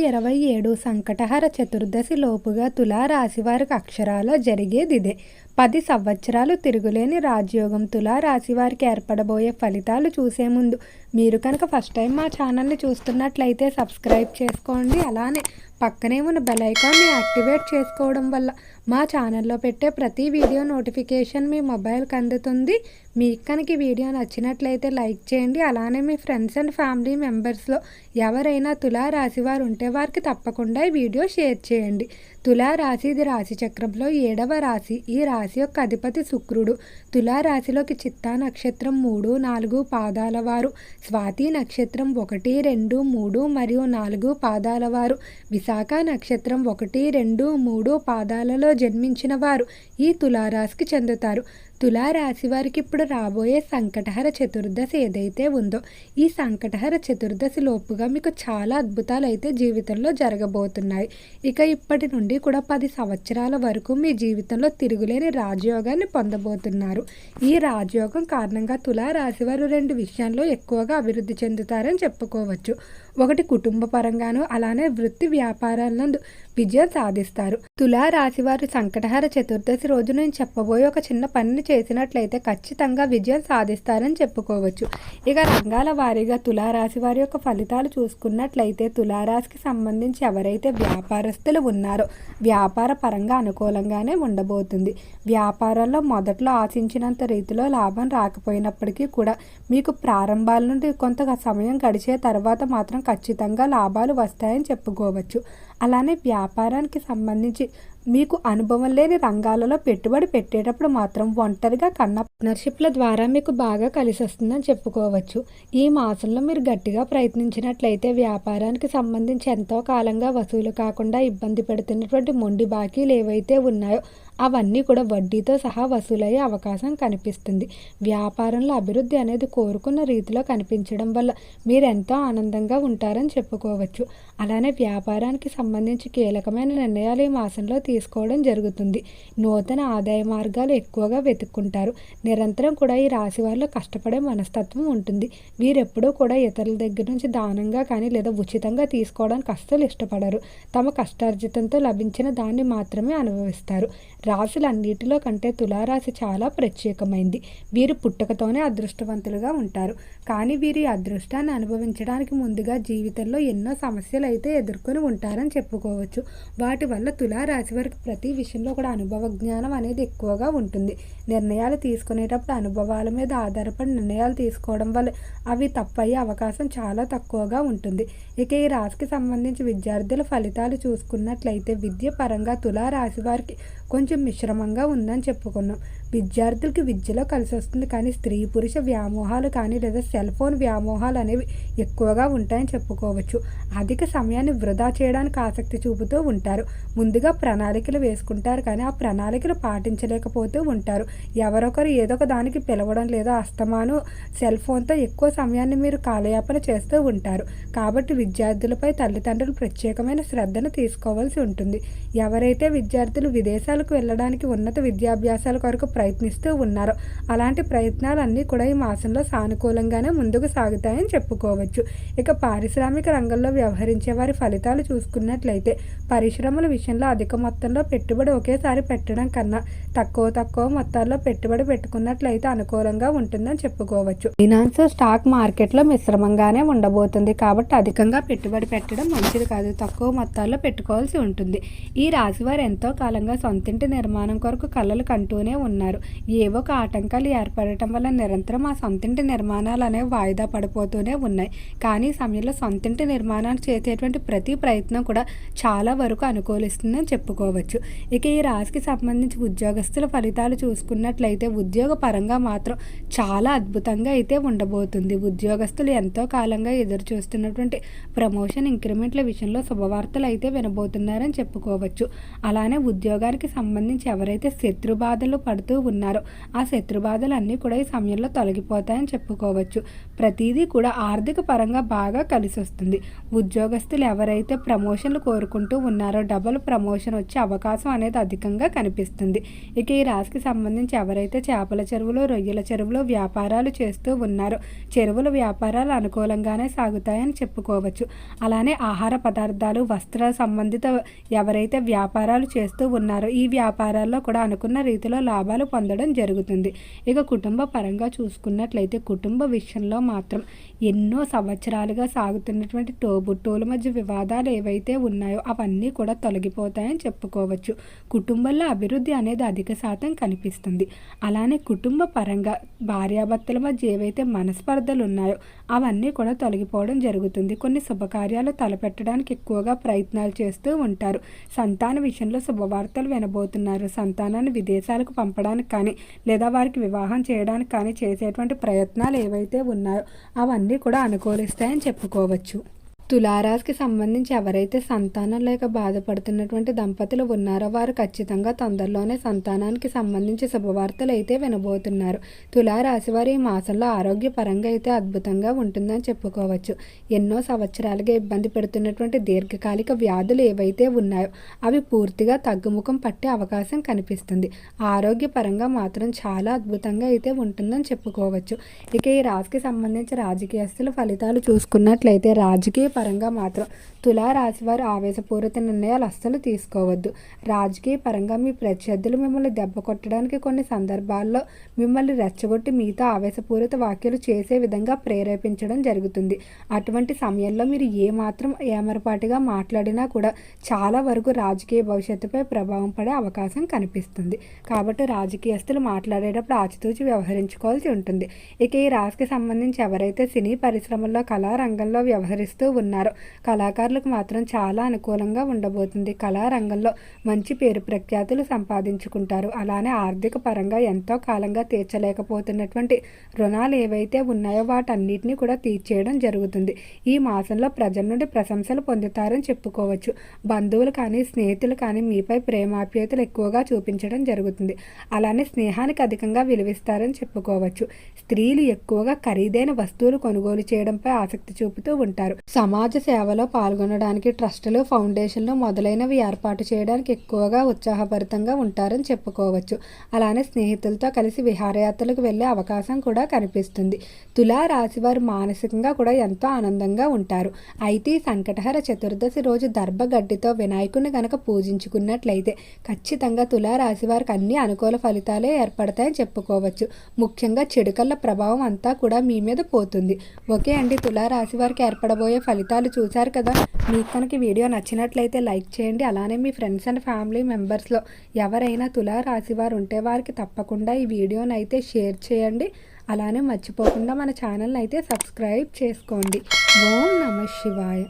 2027 సంకటహర చతుర్దశి లోపుగా తులారాశి వారికి అక్షరాల జరిగేదిదే. 10 సంవత్సరాలు తిరుగులేని రాజయోగం. తులారాశి వారికి ఏర్పడబోయే ఫలితాలు చూసే ముందు మీరు కనుక ఫస్ట్ టైం మా ఛానల్ని చూస్తున్నట్లయితే సబ్స్క్రైబ్ చేసుకోండి. అలానే పక్కనే ఉన్న బెల్ ఐకాన్ని యాక్టివేట్ చేసుకోవడం వల్ల మా ఛానల్లో పెట్టే ప్రతి వీడియో నోటిఫికేషన్ మీ మొబైల్కి అందుతుంది. మీకు కనుక ఈ వీడియో నచ్చినట్లయితే లైక్ చేయండి. అలానే మీ ఫ్రెండ్స్ అండ్ ఫ్యామిలీ మెంబర్స్లో ఎవరైనా తులారాశి వారు ఉంటే వారికి తప్పకుండా ఈ వీడియో షేర్ చేయండి. తులారాశి ఇది రాశి చక్రంలో 7వ రాశి. ఈ రాశి యొక్క అధిపతి శుక్రుడు. తులారాశిలోకి చిత్తా నక్షత్రం 3, 4 పాదాల వారు, స్వాతి నక్షత్రం 1, 2, 3 మరియు 4 పాదాల వారు, విశాఖ నక్షత్రం 1, 2, 3 పాదాలలో జన్మించిన వారు ఈ తులారాశికి చెందుతారు. తులారాశి వారికి ఇప్పుడు రాబోయే సంకటహర చతుర్దశి ఏదైతే ఉందో ఈ సంకటహర చతుర్దశి లోపుగా మీకు చాలా అద్భుతాలు అయితే జీవితంలో జరగబోతున్నాయి. ఇక ఇప్పటి నుండి కూడా 10 సంవత్సరాల వరకు మీ జీవితంలో తిరుగులేని రాజయోగాన్ని పొందబోతున్నారు. ఈ రాజయోగం కారణంగా తులారాశి వారు 2 విషయాల్లో ఎక్కువగా అభివృద్ధి చెందుతారని చెప్పుకోవచ్చు. ఒకటి కుటుంబ పరంగాను, అలానే వృత్తి వ్యాపారాలందు విజయం సాధిస్తారు. తులారాశి వారు సంకటహర చతుర్దశి రోజు నేను చెప్పబోయే ఒక చిన్న పనిని చేసినట్లయితే ఖచ్చితంగా విజయం సాధిస్తారని చెప్పుకోవచ్చు. ఇక రంగాల వారీగా తులారాశి వారి యొక్క ఫలితాలు చూసుకున్నట్లయితే తులారాశికి సంబంధించి ఎవరైతే వ్యాపారస్తులు ఉన్నారో వ్యాపార పరంగా అనుకూలంగానే ఉండబోతుంది. వ్యాపారాల్లో మొదట్లో ఆశించినంత రీతిలో లాభం రాకపోయినప్పటికీ కూడా మీకు ప్రారంభాల నుండి కొంత సమయం గడిచే తర్వాత మాత్రం ఖచ్చితంగా లాభాలు వస్తాయని చెప్పుకోవచ్చు. అలానే వ్యాపారానికి సంబంధించి మీకు అనుభవం లేని రంగాలలో పెట్టుబడి పెట్టేటప్పుడు మాత్రం ఒంటరిగా కన్నా పార్ట్నర్షిప్ల ద్వారా మీకు బాగా కలిసి వస్తుందని చెప్పుకోవచ్చు. ఈ మాసంలో మీరు గట్టిగా ప్రయత్నించినట్లయితే వ్యాపారానికి సంబంధించి ఎంతో కాలంగా వసూలు కాకుండా ఇబ్బంది పెడుతున్నటువంటి మొండి బాకీలు ఏవైతే ఉన్నాయో అవన్నీ కూడా వడ్డీతో సహా వసూలయ్యే అవకాశం కనిపిస్తుంది. వ్యాపారంలో అభివృద్ధి అనేది కోరుకున్న రీతిలో కనిపించడం వల్ల మీరు ఎంతో ఆనందంగా ఉంటారని చెప్పుకోవచ్చు. అలానే వ్యాపారానికి సంబంధించి కీలకమైన నిర్ణయాలు ఈ మాసంలో తీసుకోవడం జరుగుతుంది. నూతన ఆదాయ మార్గాలు ఎక్కువగా వెతుక్కుంటారు. నిరంతరం కూడా ఈ రాశి వారిలో కష్టపడే మనస్తత్వం ఉంటుంది. వీరెప్పుడూ కూడా ఇతరుల దగ్గర నుంచి దానంగా కానీ లేదా ఉచితంగా తీసుకోవడానికి అస్సలు ఇష్టపడరు. తమ కష్టార్జితంతో లభించిన దాన్ని మాత్రమే అనుభవిస్తారు. రాశులన్నిటిలో కంటే తులారాశి చాలా ప్రత్యేకమైంది. వీరు పుట్టుకతోనే అదృష్టవంతులుగా ఉంటారు. కానీ వీరి అదృష్టాన్ని అనుభవించడానికి ముందుగా జీవితంలో ఎన్నో సమస్యలు అయితే ఎదుర్కొని ఉంటారని చెప్పుకోవచ్చు. వాటి వల్ల తులారాశి వారికి ప్రతి విషయంలో కూడా అనుభవ జ్ఞానం అనేది ఎక్కువగా ఉంటుంది. నిర్ణయాలు తీసుకునేటప్పుడు అనుభవాల మీద ఆధారపడి నిర్ణయాలు తీసుకోవడం వల్ల అవి తప్పయ్యే అవకాశం చాలా తక్కువగా ఉంటుంది. ఇక ఈ రాశికి సంబంధించి విద్యార్థుల ఫలితాలు చూసుకున్నట్లయితే విద్య పరంగా తులారాశి వారికి కొంచెం మిశ్రమంగా ఉందని చెప్పుకున్నాం. విద్యార్థులకి విద్యలో కలిసి వస్తుంది, కానీ స్త్రీ పురుష వ్యామోహాలు కానీ లేదా సెల్ ఫోన్ వ్యామోహాలు అనేవి ఎక్కువగా ఉంటాయని చెప్పుకోవచ్చు. అధిక సమయాన్ని వృధా చేయడానికి ఆసక్తి చూపుతూ ఉంటారు. ముందుగా ప్రణాళికలు వేసుకుంటారు, కానీ ఆ ప్రణాళికలు పాటించలేకపోతూ ఉంటారు. ఎవరొకరు ఏదో ఒక దానికి పిలవడం లేదా అస్తమాను సెల్ ఫోన్తో ఎక్కువ సమయాన్ని మీరు కాలయాపన చేస్తూ ఉంటారు. కాబట్టి విద్యార్థులపై తల్లిదండ్రులు ప్రత్యేకమైన శ్రద్ధను తీసుకోవాల్సి ఉంటుంది. ఎవరైతే విద్యార్థులు విదేశాలకు వెళ్ళడానికి ఉన్నత విద్యాభ్యాసాల కొరకు ప్రయత్నిస్తూ ఉన్నారో అలాంటి ప్రయత్నాలన్నీ కూడా ఈ మాసంలో సానుకూలంగానే ముందుకు సాగుతాయని చెప్పుకోవచ్చు. ఇక పారిశ్రామిక రంగంలో వ్యవహరించే వారి ఫలితాలు చూసుకున్నట్లయితే పరిశ్రమల విషయంలో అధిక మొత్తంలో పెట్టుబడి ఒకేసారి పెట్టడం కన్నా తక్కువ మొత్తాల్లో పెట్టుబడి పెట్టుకున్నట్లయితే అనుకూలంగా ఉంటుందని చెప్పుకోవచ్చు. ఫైనాన్స్ స్టాక్ మార్కెట్లో మిశ్రమంగానే ఉండబోతుంది. కాబట్టి అధికంగా పెట్టుబడి పెట్టడం మంచిది కాదు. తక్కువ మొత్తాల్లో పెట్టుకోవాల్సి ఉంటుంది. ఈ రాశి వారు ఎంతో కాలంగా సొంతింటి నిర్మాణం కొరకు కలలు కంటూనే ఉన్నారు. ఏవో ఒక ఆటంకాలు ఏర్పడటం వల్ల నిరంతరం ఆ సొంతింటి నిర్మాణాలు అనేవి వాయిదా పడిపోతూనే ఉన్నాయి. కానీ సమయంలో సొంతింటి నిర్మాణాలు చేసేటువంటి ప్రతి ప్రయత్నం కూడా చాలా వరకు అనుకూలిస్తుందని చెప్పుకోవచ్చు. ఇక ఈ రాశికి సంబంధించి ఉద్యోగస్తుల ఫలితాలు చూసుకున్నట్లయితే ఉద్యోగ పరంగా మాత్రం చాలా అద్భుతంగా అయితే ఉండబోతుంది. ఉద్యోగస్తులు ఎంతో కాలంగా ఎదురు చూస్తున్నటువంటి ప్రమోషన్ ఇంక్రిమెంట్ల విషయంలో శుభవార్తలు అయితే వినబోతున్నారని చెప్పుకోవచ్చు. అలానే ఉద్యోగానికి సంబంధించి ఎవరైతే శత్రు బాధలు పడుతూ ఉన్నారో ఆ శత్రుబాధలన్నీ కూడా ఈ సమయంలో తొలగిపోతాయని చెప్పుకోవచ్చు. ప్రతిదీ కూడా ఆర్థిక పరంగా బాగా కలిసి వస్తుంది. ఉద్యోగస్తులు ఎవరైతే ప్రమోషన్లు కోరుకుంటూ ఉన్నారో డబుల్ ప్రమోషన్ వచ్చే అవకాశం అనేది అధికంగా కనిపిస్తుంది. ఇక ఈ రాశికి సంబంధించి ఎవరైతే చేపల చెరువులు, రొయ్యల చెరువులు వ్యాపారాలు చేస్తూ ఉన్నారో చెరువుల వ్యాపారాలు అనుకూలంగానే సాగుతాయని చెప్పుకోవచ్చు. అలానే ఆహార పదార్థాలు, వస్త్ర సంబంధిత ఎవరైతే వ్యాపారాలు చేస్తూ ఉన్నారో ఈ వ్యాపారాల్లో కూడా అనుకున్న రీతిలో లాభాలు పొందడం జరుగుతుంది. ఇక కుటుంబ పరంగా చూసుకున్నట్లయితే కుటుంబ విషయంలో మాత్రం ఎన్నో సంవత్సరాలుగా సాగుతున్నటువంటి తోబుట్టువుల మధ్య వివాదాలు ఏవైతే ఉన్నాయో అవన్నీ కూడా తొలగిపోతాయని చెప్పుకోవచ్చు. కుటుంబంలో అభివృద్ధి అనేది అధిక శాతం కనిపిస్తుంది. అలానే కుటుంబ పరంగా భార్యాభర్తల మధ్య ఏవైతే మనస్పర్ధలు ఉన్నాయో అవన్నీ కూడా తొలగిపోవడం జరుగుతుంది. కొన్ని శుభకార్యాలు తలపెట్టడానికి ఎక్కువగా ప్రయత్నాలు చేస్తూ ఉంటారు. సంతాన విషయంలో శుభవార్తలు వినబోతున్నారు. సంతానాన్ని విదేశాలకు పంపడానికి కానీ లేదా వారికి వివాహం చేయడానికి కానీ చేసేటువంటి ప్రయత్నాలు ఏవైతే ఉన్నాయో అవన్నీ కూడా అనుకూలిస్తాయని చెప్పుకోవచ్చు. తులారాశికి సంబంధించి ఎవరైతే సంతానం లేక బాధపడుతున్నటువంటి దంపతులు ఉన్నారో వారు ఖచ్చితంగా తొందరలోనే సంతానానికి సంబంధించి శుభవార్తలు అయితే వినబోతున్నారు. తులారాశి వారి ఈ మాసంలో ఆరోగ్యపరంగా అయితే అద్భుతంగా ఉంటుందని చెప్పుకోవచ్చు. ఎన్నో సంవత్సరాలుగా ఇబ్బంది పెడుతున్నటువంటి దీర్ఘకాలిక వ్యాధులు ఏవైతే ఉన్నాయో అవి పూర్తిగా తగ్గుముఖం పట్టే అవకాశం కనిపిస్తుంది. ఆరోగ్యపరంగా మాత్రం చాలా అద్భుతంగా అయితే ఉంటుందని చెప్పుకోవచ్చు. ఇక ఈ రాశికి సంబంధించి రాజకీయస్తుల ఫలితాలు చూసుకున్నట్లయితే రాజకీయ పరంగా మాత్రం తులారాశి వారు ఆవేశపూరిత నిర్ణయాలు అస్సలు తీసుకోవద్దు. రాజకీయ పరంగా మీ ప్రత్యర్థులు మిమ్మల్ని దెబ్బ కొట్టడానికి కొన్ని సందర్భాల్లో మిమ్మల్ని రెచ్చగొట్టి మీతో ఆవేశపూరిత వ్యాఖ్యలు చేసే విధంగా ప్రేరేపించడం జరుగుతుంది. అటువంటి సమయంలో మీరు ఏమాత్రం ఏమరపాటుగా మాట్లాడినా కూడా చాలా వరకు రాజకీయ భవిష్యత్తుపై ప్రభావం పడే అవకాశం కనిపిస్తుంది. కాబట్టి రాజకీయస్తులు మాట్లాడేటప్పుడు ఆచితూచి వ్యవహరించుకోవాల్సి ఉంటుంది. ఇక ఈ రాశికి సంబంధించి ఎవరైతే సినీ పరిశ్రమల్లో కళారంగంలో వ్యవహరిస్తూ ఉన్నారో కళాకారులకు మాత్రం చాలా అనుకూలంగా ఉండబోతుంది. కళారంగంలో మంచి పేరు ప్రఖ్యాతులు సంపాదించుకుంటారు. అలానే ఆర్థిక పరంగా ఎంతో కాలంగా తీర్చలేకపోతున్నటువంటి రుణాలు ఏవైతే ఉన్నాయో వాటన్నిటిని కూడా తీర్చేయడం జరుగుతుంది. ఈ మాసంలో ప్రజల నుండి ప్రశంసలు పొందుతారని చెప్పుకోవచ్చు. బంధువులు కానీ స్నేహితులు కానీ మీపై ప్రేమాప్యతలు ఎక్కువగా చూపించడం జరుగుతుంది. అలానే స్నేహానికి అధికంగా విలువిస్తారని చెప్పుకోవచ్చు. స్త్రీలు ఎక్కువగా ఖరీదైన వస్తువులు కొనుగోలు చేయడంపై ఆసక్తి చూపుతూ ఉంటారు. సమాజ సేవలో పాల్గొనడానికి ట్రస్టులు, ఫౌండేషన్లు మొదలైనవి ఏర్పాటు చేయడానికి ఎక్కువగా ఉత్సాహభరితంగా ఉంటారని చెప్పుకోవచ్చు. అలానే స్నేహితులతో కలిసి విహారయాత్రలకు వెళ్ళే అవకాశం కూడా కనిపిస్తుంది. తులారాశి వారు మానసికంగా కూడా ఎంతో ఆనందంగా ఉంటారు. అయితే ఈ సంకటహర చతుర్దశి రోజు దర్భగడ్డితో వినాయకుడిని కనుక పూజించుకున్నట్లయితే ఖచ్చితంగా తులారాశి వారికి అన్ని అనుకూల ఫలితాలే ఏర్పడతాయని చెప్పుకోవచ్చు. ముఖ్యంగా చెడుకళ్ళ ప్రభావం అంతా కూడా మీ మీద పోతుంది. ఓకే అండి, తులారాశి వారికి ఏర్పడబోయే ఫలితాలు చూశారు కదా. మీకు కనుక వీడియో నచ్చినట్లయితే లైక్ చేయండి. అలానే మీ ఫ్రెండ్స్ అండ్ ఫ్యామిలీ మెంబర్స్లో ఎవరైనా తులారాశి వారు ఉంటే వారికి తప్పకుండా ఈ వీడియోని అయితే షేర్ చేయండి. అలానే మర్చిపోకుండా మన ఛానల్ని అయితే సబ్స్క్రైబ్ చేసుకోండి. ఓం నమః శివాయ.